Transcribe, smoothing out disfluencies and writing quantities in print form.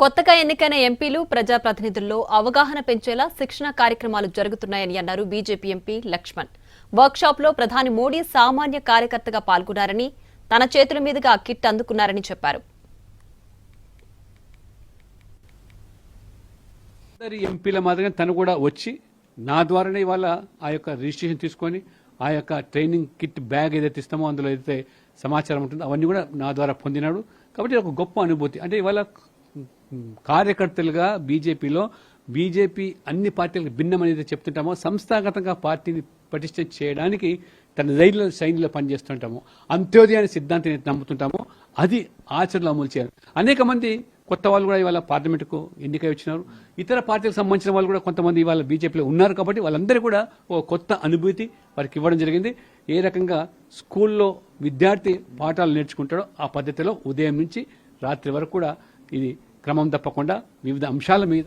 కొత్తగా ఎన్నికైన ఎంపీలు ప్రజాప్రతినిధుల్లో అవగాహన పెంచేలా శిక్షణ కార్యక్రమాలు జరుగుతున్నాయని అన్నారు బీజేపీ ఎంపీ లక్ష్మణ్. వర్క్షాప్లో ప్రధాని మోడీ సామాన్య కార్యకర్తగా పాల్గొన్నారని, తన చేతుల మీదుగా కిట్ అందుకున్నారని చెప్పారు. ఎంపీల మాదిరిగా తను కూడా వచ్చి నా ద్వారానే ఇవాళ ఆ యొక్క రిజిస్ట్రేషన్ తీసుకొని ఆ యొక్క ట్రైనింగ్ కిట్ బ్యాగ్ ఏదైతే ఇస్తామో అందులో ఏదైతే సమాచారం ఉంటుందో అవన్నీ కూడా నా ద్వారా పొందినాడు. కాబట్టి ఒక గొప్ప అనుభూతి. అంటే ఇవాళ కార్యకర్తలుగా బీజేపీ అన్ని పార్టీలకు భిన్నమనేది చెప్తుంటామో, సంస్థాగతంగా పార్టీని పటిష్టం చేయడానికి తన శైలిలో పనిచేస్తుంటాము. అంత్యోదయ అనే సిద్ధాంతాన్ని నమ్ముతుంటామో అది ఆచరణలో అమలు చేయాలి. అనేక మంది కొత్త వాళ్ళు కూడా ఇవాళ పార్లమెంటుకు ఎన్నికై వచ్చినారు. ఇతర పార్టీలకు సంబంధించిన వాళ్ళు కూడా కొంతమంది ఇవాళ బీజేపీలో ఉన్నారు. కాబట్టి వాళ్ళందరూ కూడా ఒక కొత్త అనుభూతి వారికి ఇవ్వడం జరిగింది. ఏ రకంగా స్కూల్లో విద్యార్థి పాఠాలు నేర్చుకుంటాడో ఆ పద్ధతిలో ఉదయం నుంచి రాత్రి వరకు కూడా ఇది క్రమం తప్పకుండా వివిధ అంశాల మీద